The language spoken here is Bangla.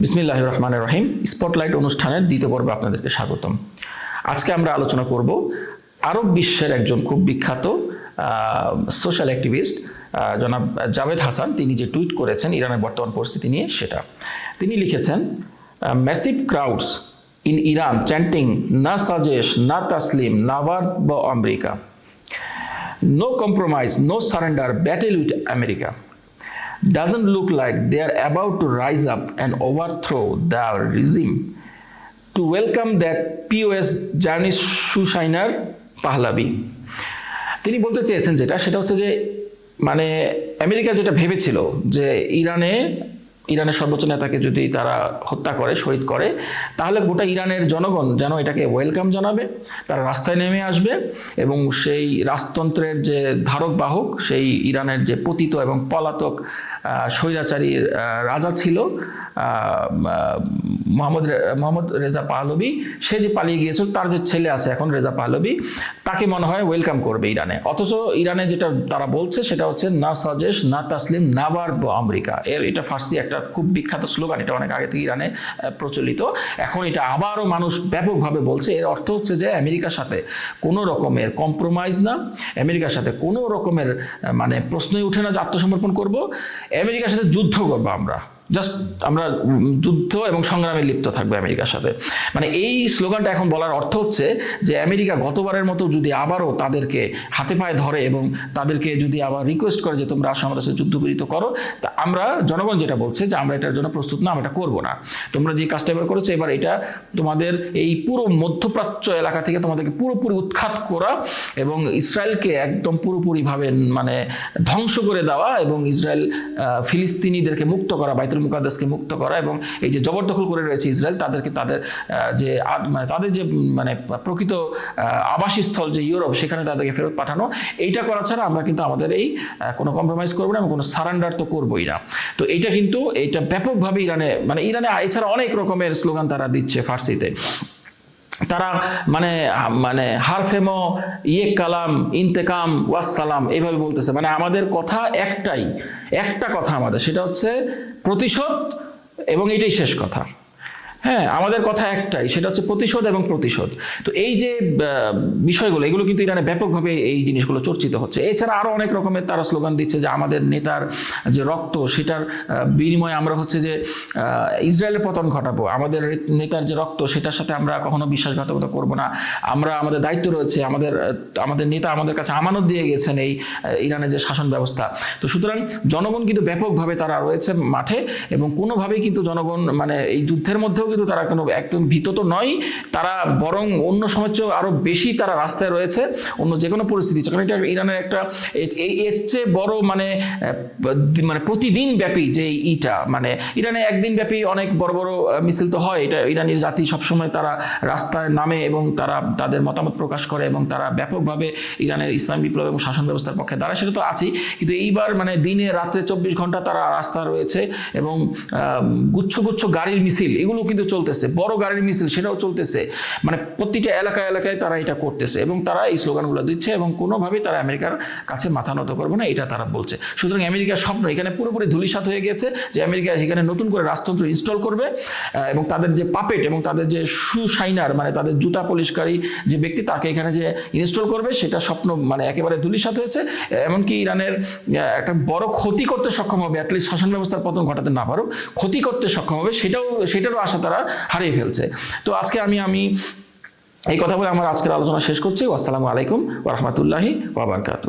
বিসমিল্লাহির রহমানির রহিম। স্পটলাইট অনুষ্ঠানের দ্বিতীয় পর্বে আপনাদেরকে স্বাগতম। আজকে আমরা আলোচনা করব আরব বিশ্বের একজন খুব বিখ্যাত সোশ্যাল অ্যাক্টিভিস্ট জনাব জাভেদ হাসান। তিনি যে টুইট করেছেন ইরানের বর্তমান পরিস্থিতি নিয়ে, সেটা তিনি লিখেছেন, massive crowds in Iran chanting না সাজেশ না তাসলিম নাভার বা আমেরিকা, no compromise no surrender, battle with America. Doesn't look like they are about to rise up and overthrow the regime. To welcome that POS Janis Shushainer Pahlavi. তিনি বলতে চেয়েছেন সেটা হচ্ছে যে মানে আমেরিকা যেটা ভেবেছিল যে ইরানের সর্বোচ্চ নেতাকে যদি তারা হত্যা করে, শহীদ করে, তাহলে গোটা ইরানের জনগণ যেন এটাকে ওয়েলকাম জানাবে, তারা রাস্তায় নেমে আসবে এবং সেই রাজতন্ত্রের যে ধারক বাহক, সেই ইরানের যে পতিত এবং পলাতক স্বৈরাচারী রাজা ছিল মোহাম্মদ রেজা পাহলভি, সে যে পালিয়ে গিয়েছিল, তার যে ছেলে আছে এখন রেজা পাহলভি, তাকে মনে হয় ওয়েলকাম করবে ইরানে। অথচ ইরানে যেটা তারা বলছে সেটা হচ্ছে না সাজেশ না তাসলিম নাভার বা আমেরিকা। এটা ফার্সি একটা খুব বিখ্যাত স্লোগান, এটা অনেক আগে থেকে ইরানে প্রচলিত। এখন এটা আবারও মানুষ ব্যাপকভাবে বলছে। এর অর্থ হচ্ছে যে আমেরিকার সাথে কোনো রকমের কম্প্রোমাইজ না, আমেরিকার সাথে কোনো রকমের মানে প্রশ্নই উঠে না যে আত্মসমর্পণ করব, আমেরিকার সাথে যুদ্ধ করবো আমরা যুদ্ধ এবং সংগ্রামে লিপ্ত থাকবে আমেরিকার সাথে। মানে এই স্লোগানটা এখন বলার অর্থ হচ্ছে যে আমেরিকা গতবারের মতো যদি আবারও তাদেরকে হাতে পায়ে ধরে এবং তাদেরকে যদি আবার রিকোয়েস্ট করে যে তোমরা আসো আমাদের সাথে যুদ্ধবিরত করো, তা আমরা জনগণ যেটা বলছে যে আমরা এটার জন্য প্রস্তুত না, আমরা এটা করবো না। তোমরা যে কাজটা এবার করেছো, এবার এটা তোমাদের এই পুরো মধ্যপ্রাচ্য এলাকা থেকে তোমাদেরকে পুরোপুরি উৎখাত করা এবং ইসরায়েলকে একদম পুরোপুরিভাবে মানে ধ্বংস করে দেওয়া এবং ইসরায়েল ফিলিস্তিনিদেরকে মুক্ত করা, বাইতুল মুকাদ্দাসকে মুক্ত করা এবং এই যে জবরদখল করে রয়েছে ইসরায়েল, তাদেরকে তাদের যে মানে প্রকৃত আবাসস্থল যে ইউরোপ, সেখানে তাদেরকে ফেরত পাঠানো। এইটা করা ছাড়া আমরা কিন্তু আমাদের এই কোনো কম্প্রোমাইজ করবো না এবং কোনো সারেন্ডার তো করবোই না। তো এইটা ব্যাপকভাবে ইরানে এছাড়া অনেক রকমের স্লোগান তারা দিচ্ছে ফার্সিতে। তারা মানে হারফেমো ইয়ে কালাম ইন্তেকাম ওয়াসসালাম এইভাবে বলতেছে। মানে আমাদের কথা একটা কথা আমাদের, সেটা হচ্ছে প্রতিশোধ, এবং এটাই শেষ কথা। হ্যাঁ, আমাদের কথা একটাই, সেটা হচ্ছে প্রতিশোধ এবং প্রতিশোধ। তো এই যে বিষয়গুলো, এগুলো কিন্তু ইরানে ব্যাপকভাবে এই জিনিসগুলো চর্চিত হচ্ছে। এছাড়া আরও অনেক রকমের তারা স্লোগান দিচ্ছে যে আমাদের নেতার যে রক্ত, সেটার বিনিময়ে আমরা হচ্ছে যে ইসরায়েলের পতন ঘটাবো, আমাদের নেতার যে রক্ত, সেটার সাথে আমরা কখনো বিশ্বাসঘাতকতা করবো না, আমাদের দায়িত্ব রয়েছে, আমাদের নেতা আমাদের কাছে আমানত দিয়ে গেছেন এই ইরানের যে শাসন ব্যবস্থা। তো সুতরাং জনগণ কিন্তু ব্যাপকভাবে তারা রয়েছে মাঠে এবং কোনোভাবেই কিন্তু জনগণ মানে এই যুদ্ধের মধ্যেও কিন্তু তারা কোনো একদম ভীত তো নয়, তারা বরং অন্য সময় আরো বেশি তারা রাস্তায় রয়েছে অন্য যে কোনো পরিস্থিতি। কারণ এটা ইরানের একটা এর চেয়ে বড় মানে প্রতিদিন ব্যাপী যে মানে ইরানে একদিন ব্যাপী অনেক বড় বড় মিছিল তো হয়। এটা ইরানের জাতি সবসময় তারা রাস্তায় নামে এবং তারা তাদের মতামত প্রকাশ করে এবং তারা ব্যাপকভাবে ইরানের ইসলাম বিপ্লব এবং শাসন ব্যবস্থার পক্ষে দাঁড়ায়, সেটা তো আছেই। কিন্তু এইবার মানে দিনে রাত্রে 24 ঘন্টা তারা রাস্তা রয়েছে এবং গুচ্ছ গুচ্ছ গাড়ির মিছিল, এগুলো কিন্তু চলতেছে, বড় গাড়ির মিছিল সেটাও চলতেছে। মানে প্রতিটা এলাকায় তারা এটা করতেছে এবং তারা এই স্লোগানগুলো দিচ্ছে এবং কোনোভাবেই তারা আমেরিকার কাছে মাথা নত করবে না, এটা তারা বলছে। সুতরাং আমেরিকার স্বপ্ন এখানে পুরোপুরি ধূলিসাৎ হয়ে গেছে যে আমেরিকা এখানে নতুন করে রাজতন্ত্র ইনস্টল করবে এবং তাদের যে পাপেট এবং তাদের যে শাইনার মানে তাদের জুতা পলিশকারী যে ব্যক্তি, তাকে এখানে যে ইনস্টল করবে, সেটা স্বপ্ন মানে একেবারে ধূলিসাৎ হয়েছে। এমনকি ইরানের একটা বড় ক্ষতি করতে সক্ষম হবে, অ্যাটলিস্ট শাসন ব্যবস্থার পতন ঘটাতে না পারো, ক্ষতি করতে সক্ষম হবে, সেটারও আশা তারা হারিয়ে ফেলছে। তো আজকে আমি এই কথা বলে আমার আজকের আলোচনা শেষ করছি। আসসালামু আলাইকুম ওয়া রাহমাতুল্লাহি ওয়া বারাকাতুহু।